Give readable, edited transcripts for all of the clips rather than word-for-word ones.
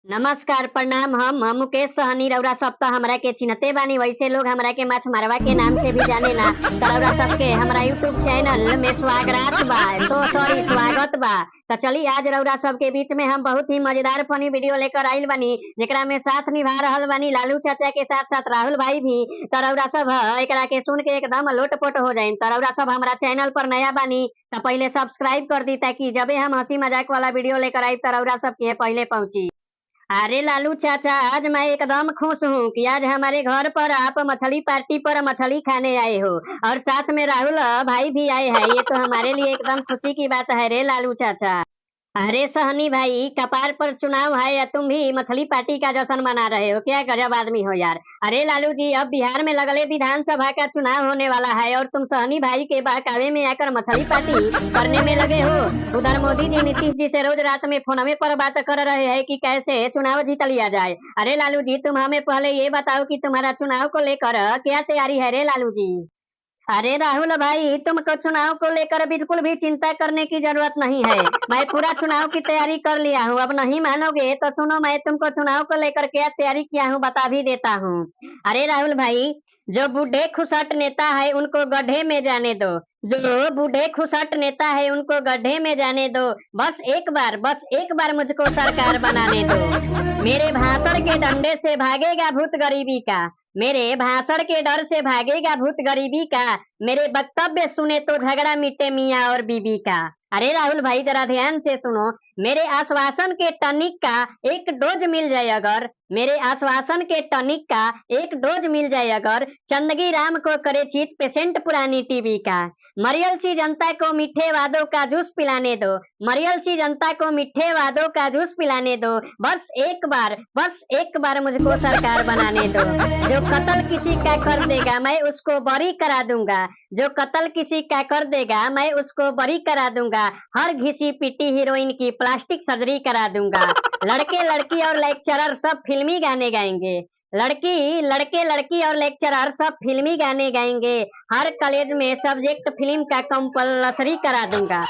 नमस्कार प्रणाम। हम मुकेश सहनी। रउरा सब तो हमरा के चिन्हते बानी, वैसे लोग हमरा के माछ मारवा के नाम से भी जाने ना। तो रउरा सबके हमरा यूट्यूब चैनल में स्वागत बा, स्वागत बा। तो चली आज रउरा सबके बीच में हम बहुत ही मजेदार फनी वीडियो लेकर आइल बानी, जेकरा में साथ निभा रहल बानी लालू चाचा के साथ साथ राहुल भाई भी। तो रउरा सब एकरा के सुन के एकदम लोटपोट हो जाइन। तो रउरा सब हमरा चैनल पर नया बानी तो पहले सब्सक्राइब कर दी, ताकि जब हम हंसी मजाक वाला वीडियो लेकर आई तो रउरा सबके पहले पहुंची। अरे लालू चाचा, आज मैं एकदम खुश हूँ कि आज हमारे घर पर आप मछली पार्टी पर मछली खाने आए हो, और साथ में राहुल भाई भी आए हैं। ये तो हमारे लिए एकदम खुशी की बात है रे लालू चाचा। अरे सहनी भाई, कपार पर चुनाव है या तुम भी मछली पार्टी का जश्न मना रहे हो? क्या गजब आदमी हो यार। अरे लालू जी, अब बिहार में लगले विधानसभा का चुनाव होने वाला है और तुम सहनी भाई के बहकावे में आकर मछली पार्टी करने में लगे हो। उधर मोदी जी नीतीश जी से रोज रात में फोनवे पर बात कर रहे हैं कि कैसे चुनाव जीत लिया जाए। अरे लालू जी, तुम हमें पहले ये बताओ कि तुम्हारा चुनाव को लेकर क्या तैयारी है रे लालू जी? अरे राहुल भाई, तुमको चुनाव को लेकर बिल्कुल भी चिंता करने की जरूरत नहीं है। मैं पूरा चुनाव की तैयारी कर लिया हूँ। अब नहीं मानोगे तो सुनो, मैं तुमको चुनाव को लेकर क्या तैयारी किया हूँ बता भी देता हूँ। अरे राहुल भाई, जो बूढ़े खुसट नेता है उनको गड्ढे में जाने दो। जो बूढ़े खुसट नेता है उनको गड्ढे में जाने दो। बस एक बार मुझको सरकार बनाने दो। मेरे भाषण के डंडे से भागेगा भूत गरीबी का। मेरे भाषण के डर से भागेगा भूत गरीबी का। मेरे वक्तव्य सुने तो झगड़ा मिटे मियाँ और बीबी का। अरे राहुल भाई, जरा ध्यान से सुनो। मेरे आश्वासन के टनिक का एक डोज मिल जाए अगर, मेरे आश्वासन के टनिक का एक डोज मिल जाए अगर, चंदगी राम को करे चीत पेशेंट पुरानी टीबी का। मरियल सी जनता को मीठे वादों का जूस पिलाने दो। मरियल सी जनता को मीठे वादों का जूस पिलाने दो। बस एक बार मुझको सरकार बनाने दो। जो कत्ल किसी का कर देगा मैं उसको बरी करा दूंगा। जो कत्ल किसी का कर देगा मैं उसको बरी करा दूंगा। हर घिसी पिटी हीरोइन की प्लास्टिक सर्जरी करा दूंगा। लड़के लड़की और लेक्चरर सब फिल्मी गाने गाएंगे। लड़के लड़की और लेक्चरर सब फिल्मी गाने गाएंगे। हर कॉलेज में सब्जेक्ट फिल्म का कंपलसरी करा दूंगा।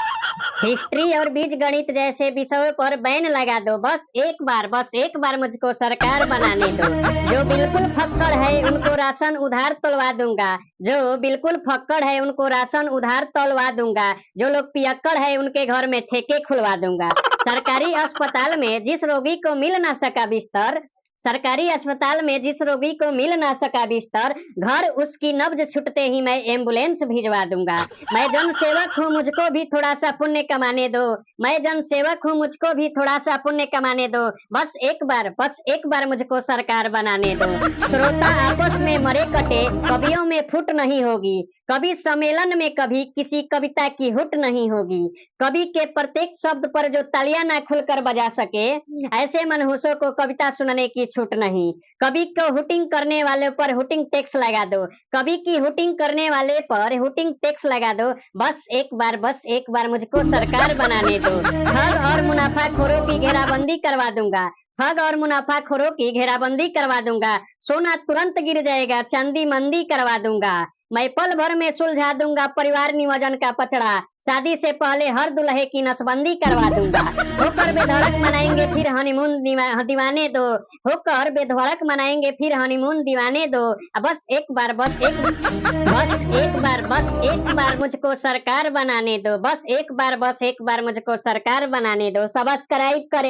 हिस्ट्री और बीज गणित जैसे विषयों पर बैन लगा दो। बस एक बार मुझको सरकार बनाने दो। जो बिल्कुल फक्कड़ है उनको राशन उधार तोलवा दूंगा। जो बिल्कुल फक्कड़ है उनको राशन उधार तोलवा दूंगा। जो लोग पियक्कड़ है उनके घर में ठेके खुलवा दूंगा। सरकारी अस्पताल में जिस रोगी को मिल ना सका बिस्तर, सरकारी अस्पताल में जिस रोगी को मिल ना सका बिस्तर, घर उसकी नब्ज छुटते ही मैं एम्बुलेंस भिजवा दूंगा। मैं जनसेवक हूँ, मुझको भी थोड़ा सा पुण्य कमाने दो। मैं जनसेवक हूँ, मुझको भी थोड़ा सा पुण्य कमाने दो। बस एक बार मुझको सरकार बनाने दो। श्रोता आपस में मरे कटे, कवियों में फुट नहीं होगी। कवि सम्मेलन में कभी किसी कविता की हुट नहीं होगी। कवि के प्रत्येक शब्द पर जो तालियां ना खुलकर बजा सके, ऐसे मनहूसों को कविता सुनने की छूट नहीं। कवि को हुटिंग करने वाले पर हुटिंग टैक्स लगा दो। कवि की हुटिंग करने वाले पर हुटिंग टैक्स लगा दो। बस एक बार मुझको सरकार बनाने दो। ठग और मुनाफाखोरों की घेराबंदी करवा दूंगा। ठग और मुनाफाखोरों की घेराबंदी करवा दूंगा। सोना तुरंत गिर जाएगा, चांदी मंदी करवा दूंगा। मैं पल भर में सुलझा दूंगा परिवार नियोजन का पचड़ा। शादी से पहले हर दुल्हे की नसबंदी करवा दूंगा। होकर बेधड़क मनाएंगे फिर हनीमून दीवाने दो। होकर बेधड़क मनाएंगे फिर हनीमून दीवाने दो। बस एक बार मुझको सरकार बनाने दो। बस एक बार मुझको सरकार बनाने दो। सब्सक्राइब करें।